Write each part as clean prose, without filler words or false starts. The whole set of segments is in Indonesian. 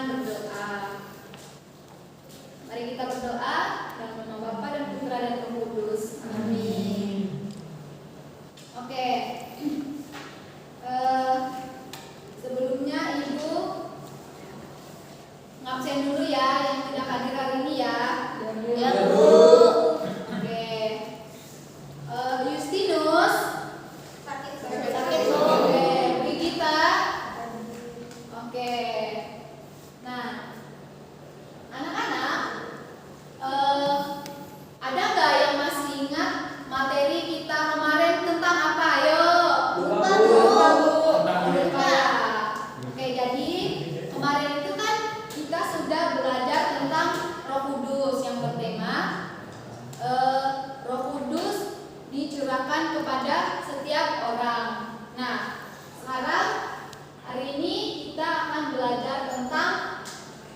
berdoa. Mari kita berdoa dalam nama Bapa dan Putra dan Roh Kudus. Amin. Oke. Sebelumnya Ibu ngabsen dulu ya yang tidak hadir hari ini ya. Ya Bu. Oke. Justinus sakit Bu. Oke. Brigita. Oke. Nah, anak-anak, ada nggak yang masih ingat materi kita kemarin tentang apa? Ayo. Lupa Bu. Lupa ya. Oke, jadi kemarin itu kan kita sudah belajar tentang Roh Kudus yang bertema Roh Kudus dicurahkan kepada setiap orang. Nah, sekarang hari ini kita akan belajar tentang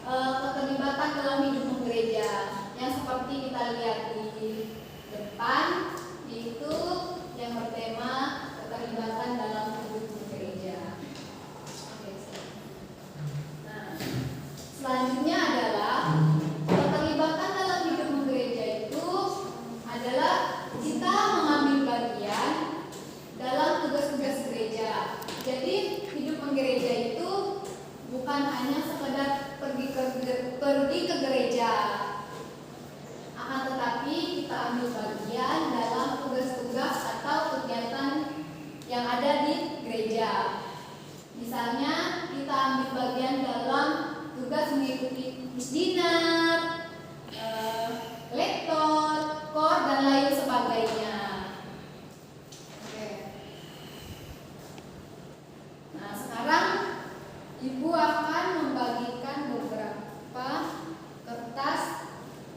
keterlibatan dalam hidup gereja yang seperti kita lihat di depan, yaitu yang bertema keterlibatan dalam hidup gereja. Oke. Nah, selanjutnya adalah keterlibatan dalam hidup gereja itu adalah kita mengambil bagian dalam tugas-tugas gereja. Jadi hidup gereja itu bukan hanya sekedar pergi ke gereja, akan tetapi kita ambil bagian dalam tugas-tugas atau kegiatan yang ada di gereja. Misalnya kita ambil bagian dalam tugas mengikuti misdinar, lektor, kor dan lain sebagainya. Oke. Nah, sekarang Ibu akan membagikan beberapa kertas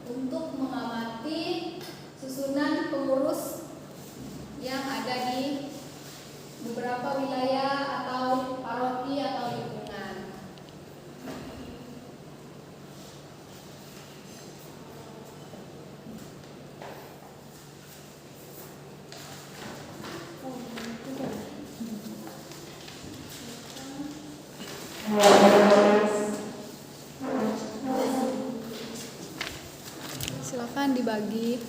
untuk mengamati susunan pengurus yang ada di beberapa wilayah atau paroki atau lingkungan. Silakan dibagi.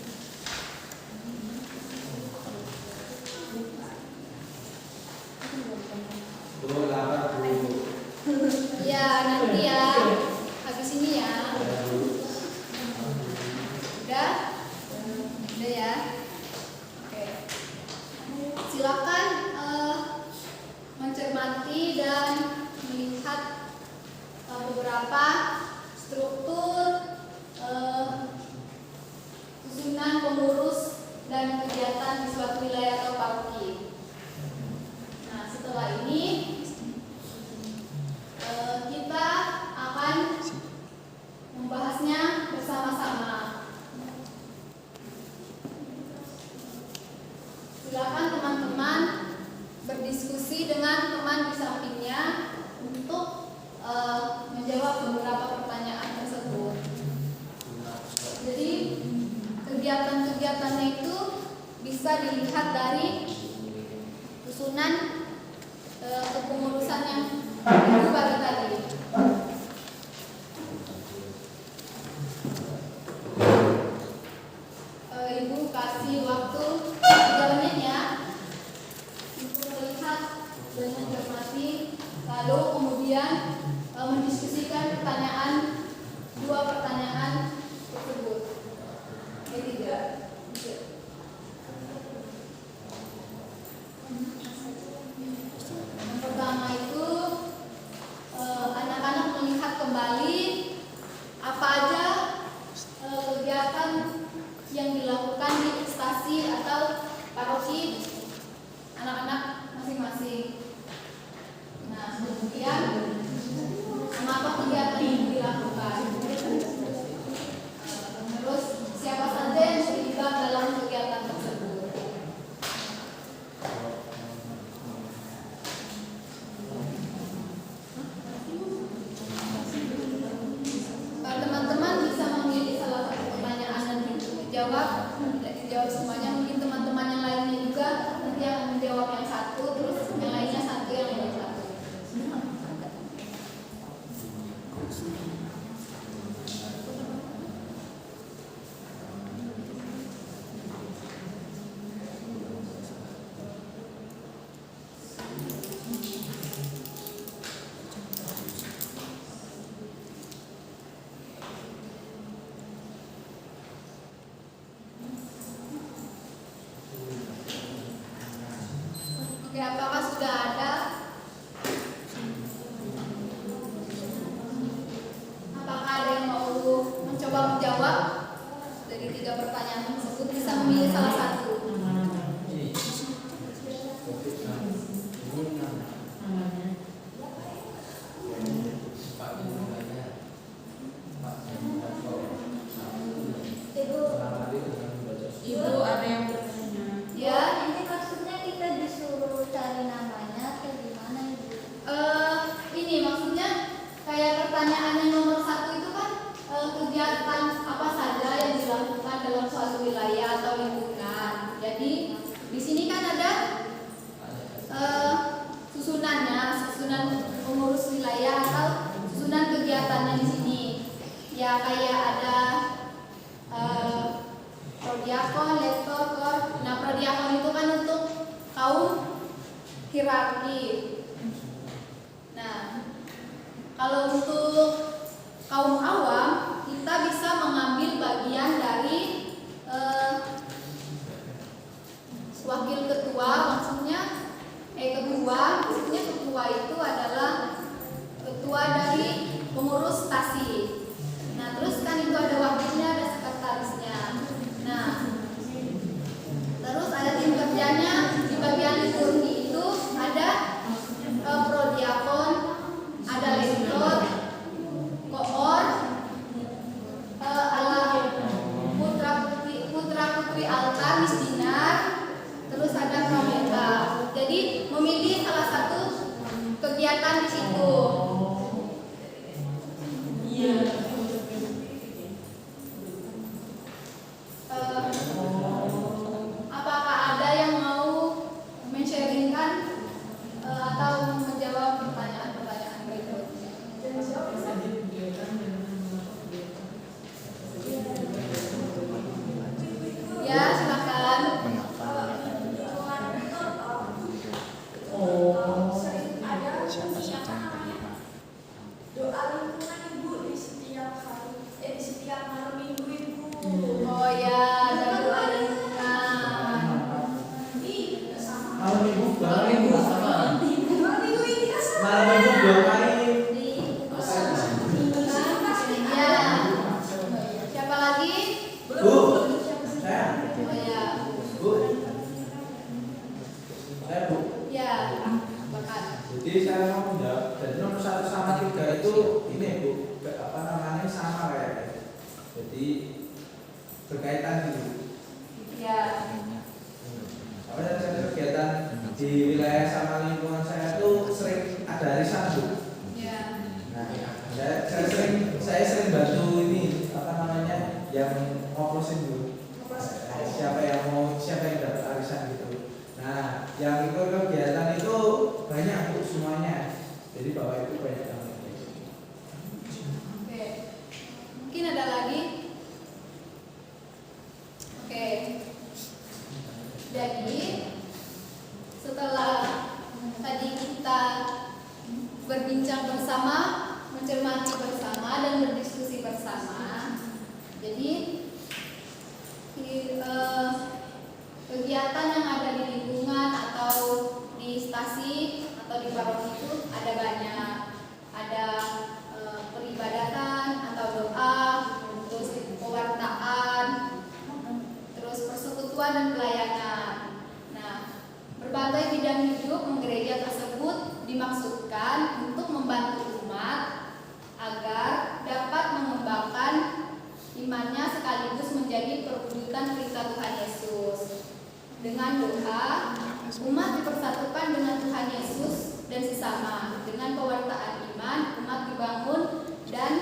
Ya, nanti ya. Habis ini ya. Udah? Udah ya. Oke. Silakan mencermati dan melihat beberapa struktur susunan pengurus dan kegiatan di suatu wilayah atau paroki. Nah, setelah ini kita akan membahasnya bersama-sama. Silakan teman-teman berdiskusi dengan teman di sampingnya untuk menjawab beberapa pertanyaan tersebut. Jadi kegiatan-kegiatannya itu bisa dilihat dari susunan kepengurusan yang Ibu bagi tadi. Ibu kasih waktu 3 menit ya untuk melihat dan mencermati, lalu kemudian mendiskusikan dua pertanyaan tersebut. Ketiga. Yang pertama itu anak-anak melihat kembali apa aja kegiatan yang dilakukan di instansi atau paroki anak-anak masing-masing. Nah, kemudian mengapa kegiatan ini dilakukan? Terus siapa saja yang terlibat dalam kegiatan tersebut? Teman-teman bisa memilih salah satu pertanyaan dan dijawab. Tidak dijawab semuanya, mungkin teman-teman yang lainnya juga nanti akan menjawab yang satu, terus yang lainnya satu, yang lainnya satu. susunan pengurus wilayah atau susunan kegiatannya di sini. Ya kayak ada prodiakon, lektor, kor. Nah prodiakon itu kan untuk kaum hierarki. Nah kalau untuk kaum awam kita bisa mengambil bagian dari wakil ketua, maksudnya ketua itu adalah ketua dari pengurus stasi. Nah terus kan itu ada wakilnya, ada sekretarisnya. Nah terus ada tim kerjanya. Di bagian liturgi itu ada prodiakon, ada lektor, koor, putra putri altar, misdinar, terus ada prameta. Jadi memilih salah satu kegiatan di situ. Apakah ada yang mau men-sharingkan atau menjawab pertanyaan-pertanyaan berikutnya? Ya, silakan. Doa lingkungan Ibu di setiap hari, di setiap malam minggu Ibu. Oh ya, ada doa lingkungan. Malam minggu sama. Malam minggu ini kan sama. Malam minggu 2 kali. Ya. Siapa lagi? Bu, saya. Oh ya. Bu, saya Bu. Ya, bakat. Jadi saya mau menjawab. Jadi nomor 1 sama 3 itu ini Bu, apa namanya sama kayak. Jadi berkaitan gitu. Ya. Apa ada kegiatan di wilayah sama lingkungan saya tuh sering ada arisan Bu. Ya. Nah, saya sering bantu ini apa namanya yang ngoplosin Bu. Siapa yang dapat arisan gitu. Nah, yang ikut kegiatan itu banyak Bu semuanya. Jadi Bapak itu banyak banget. Oke. Mungkin ada lagi? Oke. Jadi setelah tadi kita berbincang bersama, mencermati bersama dan berdiskusi bersama. Jadi kegiatan yang ada di lingkungan atau di stasi atau di paroki itu ada banyak. Ada peribadatan atau doa, terus pewartaan, terus persekutuan dan pelayanan. Nah, berbagai bidang hidup gereja tersebut dimaksudkan untuk membantu umat agar dapat mengembangkan imannya sekaligus menjadi perwujudan perintah Tuhan Yesus. Dengan doa, umat dipersatukan dengan Tuhan Yesus dan sesama. Dengan pewartaan iman, umat dibangun dan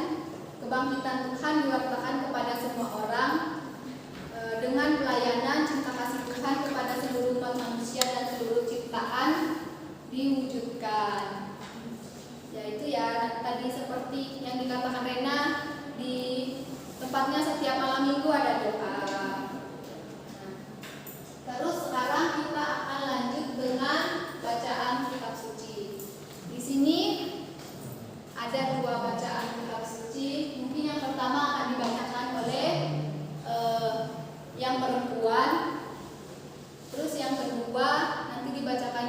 kebangkitan Tuhan diwartakan kepada semua orang. Dengan pelayanan cinta kasih Tuhan kepada seluruh umat manusia dan seluruh ciptaan diwujudkan. Yaitu ya tadi seperti yang dikatakan Rena, di tempatnya setiap malam minggu ada doa. Terus sekarang kita akan lanjut dengan bacaan kitab suci. Di sini ada 2 bacaan kitab suci. Mungkin yang pertama akan dibacakan oleh yang perempuan. Terus yang kedua nanti dibacakan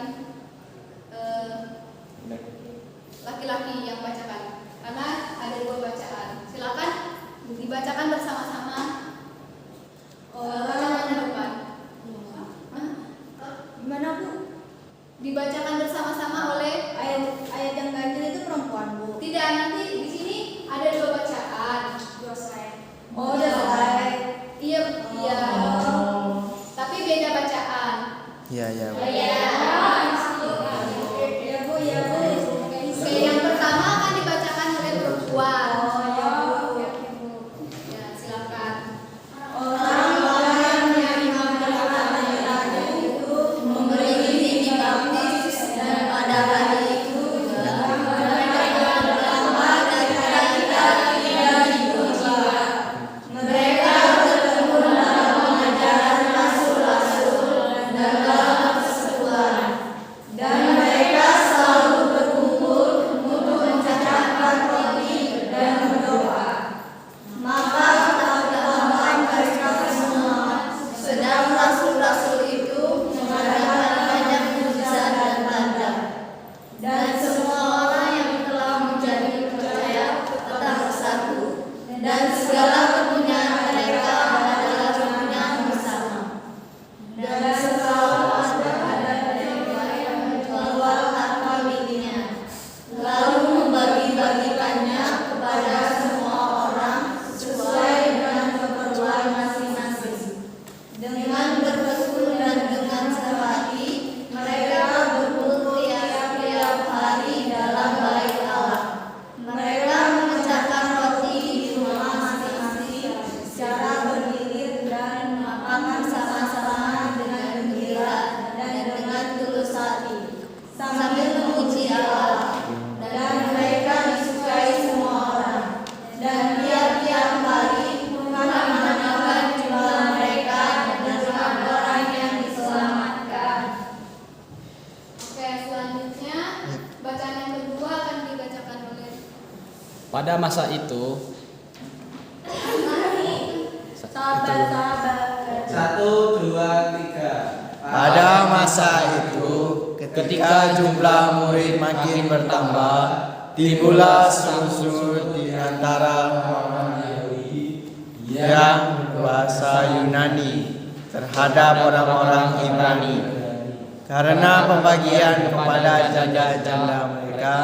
laki-laki yang bacakan. Karena ada 2 bacaan. Silakan dibacakan bersama-sama. Pada masa itu, Sabar. 1, 2, 3. Pada masa itu, ketika jumlah murid makin bertambah, timbullah seru-seru di antara orang Yahudi yang berbahasa Yunani terhadap orang-orang Ibrani, karena pembagian kepada janda-janda mereka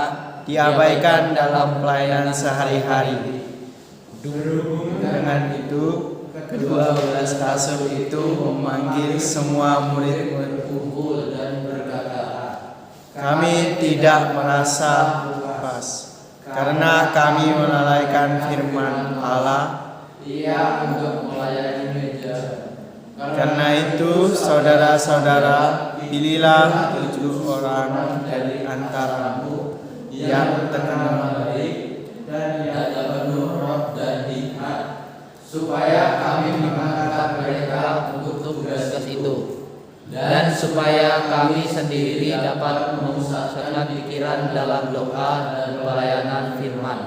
diabaikan dalam pelayanan sehari-hari. Berhubung dengan itu, ke-12 rasul itu memanggil semua murid berkumpul dan berkata, "Kami tidak merasa puas karena kami melalaikan firman Allah untuk melayani gereja. Karena itu, saudara-saudara, pilihlah 7 orang dari antaramu yang terkenal baik dan yang penuh roh dan hikmat, supaya kami mengangkat mereka untuk tugas itu, dan supaya kami sendiri dapat memusatkan pikiran dalam doa dan pelayanan firman.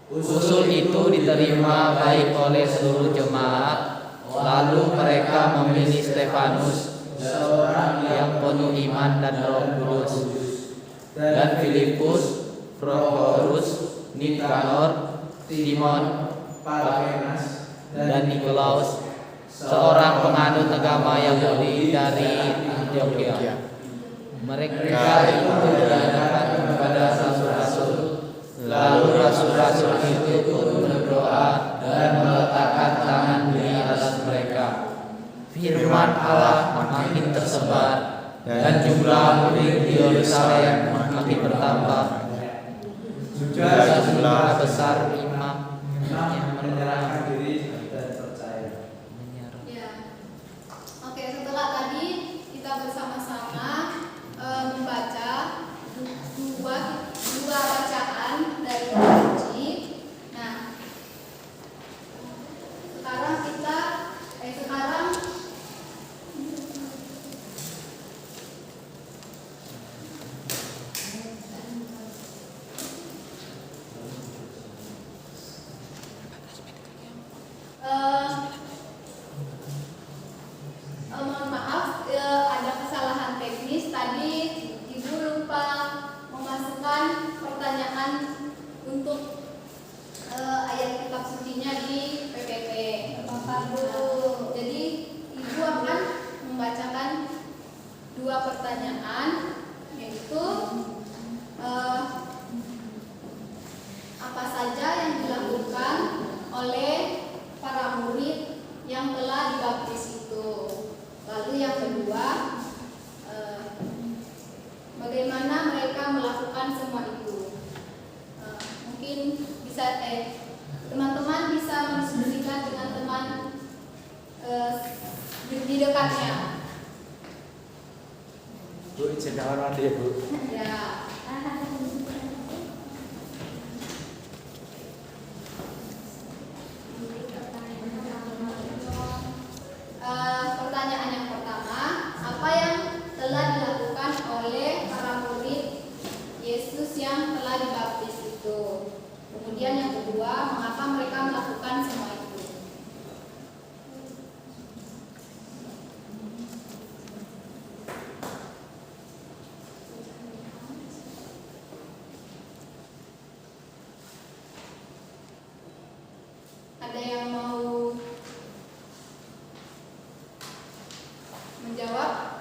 Usul itu diterima baik oleh seluruh jemaat. Lalu mereka memilih Stefanus, seorang yang penuh iman dan Roh Kudus, dan Filipus, Prokhorus, Nikanor, Timon, Parmenas, dan Nikolaus, seorang penganut agama Yahudi dari Antioquia. Mereka itu diadakan kepada rasul-rasul. Lalu rasul-rasul itu pun berdoa dan meletakkan tangan di atas mereka. Firman Allah makin tersebar dan jumlah murid di Yerusalem makin bertambah. Juga jumlah besar imam yang menyerahkan diri dan percaya. Ya. Oke, setelah tadi kita bersama-sama membaca dua bacaan dari kitab suci. Nah, sekarang mohon maaf, ada kesalahan teknis tadi. Ibu lupa memasukkan pertanyaan untuk ayat kitab sucinya di PPT. Jadi ibu akan membacakan 2 pertanyaan, yaitu apa saja yang dilakukan oleh para murid yang telah dibaptis itu. Lalu yang kedua, bagaimana mereka melakukan semua itu. Mungkin bisa teman-teman bisa mendiskusikan dengan teman di dekatnya. Bu, izin orang dia, Bu. Ya. Pertanyaan yang pertama, apa yang telah dilakukan oleh para murid Yesus yang telah dibaptis itu? Kemudian yang kedua, mengapa mereka melakukan semua itu? Ada yang mau menjawab?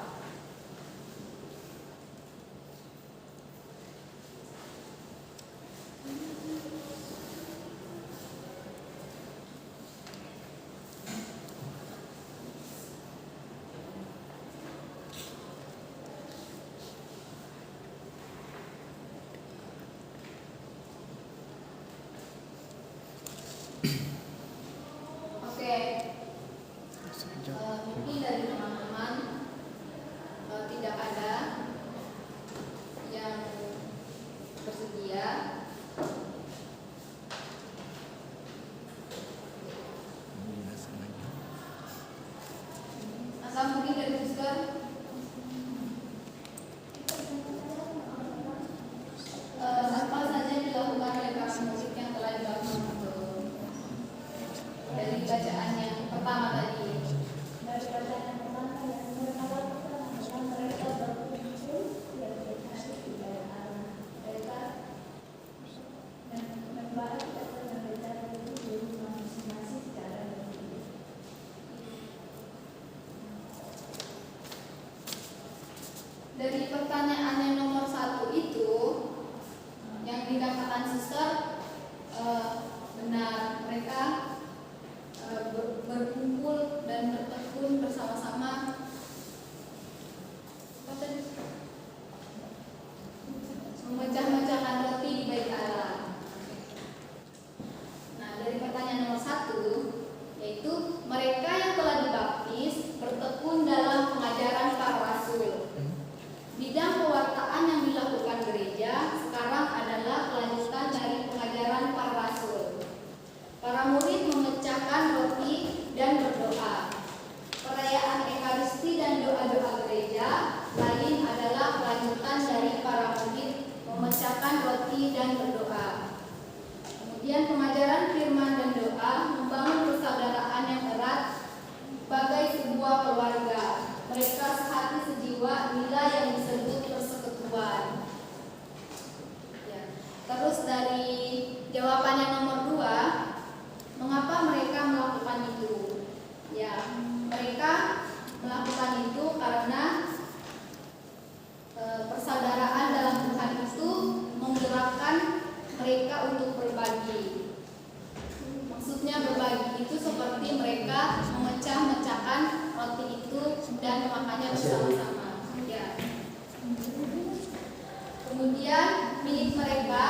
kemudian milik mereka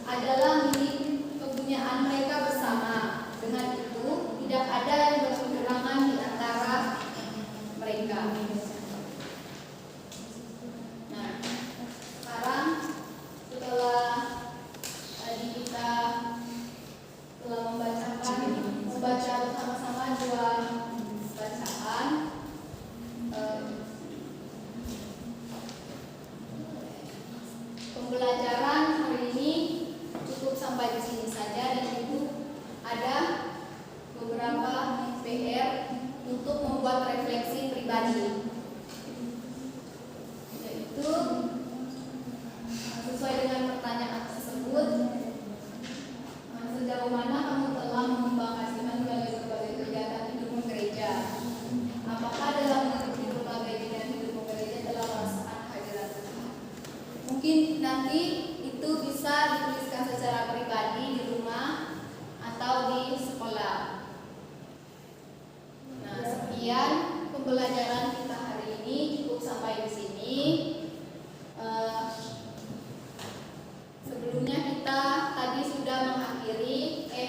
adalah milik kepunyaan mereka bersama. Dengan itu tidak ada yang berseberangan di antara mereka. Nah, sekarang setelah tadi kita telah membaca bersama-sama dua bacaan, pembelajaran hari ini cukup sampai di sini saja, dan Ibu ada beberapa PR untuk membuat refleksi pribadi, yaitu sesuai dengan pertanyaan tersebut, sejauh mana kamu telah mengembang hasilkan melalui berbagai kegiatan hidup gereja? Apakah dalam mengikuti berbagai kegiatan hidup gereja telah merasakan kehadiran Tuhan? Mungkin nanti itu bisa dituliskan secara pribadi di rumah atau di sekolah. Nah, sekian pembelajaran kita hari ini, cukup sampai di sini. Sebelumnya kita tadi sudah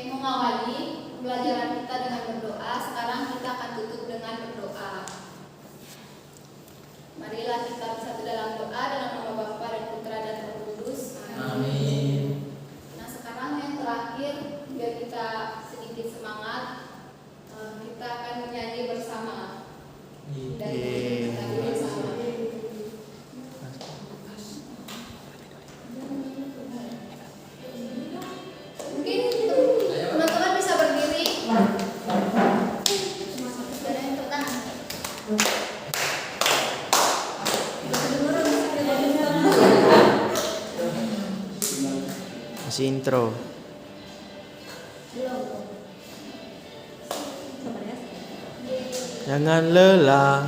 mengawali pembelajaran kita dengan berdoa. Sekarang kita akan tutup dengan berdoa. Marilah kita bersatu dalam doa dalam nama Bapa dan Putra dan Roh Kudus. Amin. Nah, sekarang yang terakhir, biar kita sedikit semangat, kita akan menyanyi bersama. Dan kita bersama. Mungkin teman-teman bisa berdiri. Ada yang pertama. Masih intro. Jangan lelah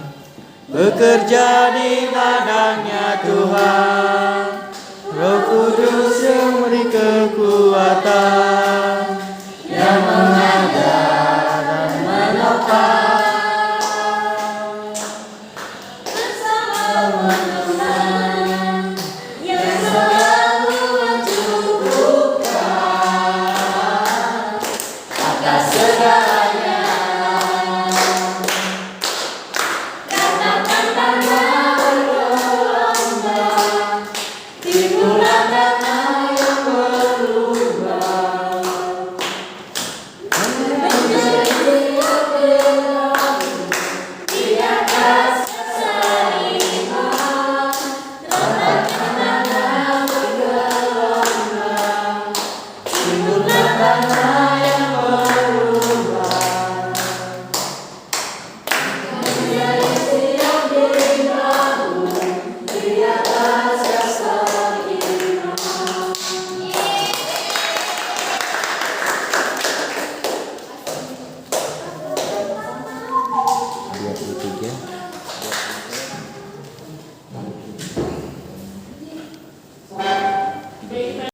bekerja di ladangnya Tuhan. Roh Kudus yang memberi kekuatan, yang mengajar dan menopang. Bersama Tuhan yang selalu mencukupkan atas segalanya. Katakan tanpa bergelombang, timbulah damai yang berubah. Menjadi berlaku di atas kesedihan, tempatkan tanah bergelombang, timbulah damai yang berubah. Menjadi siap berlaku di atas kesedihan. 23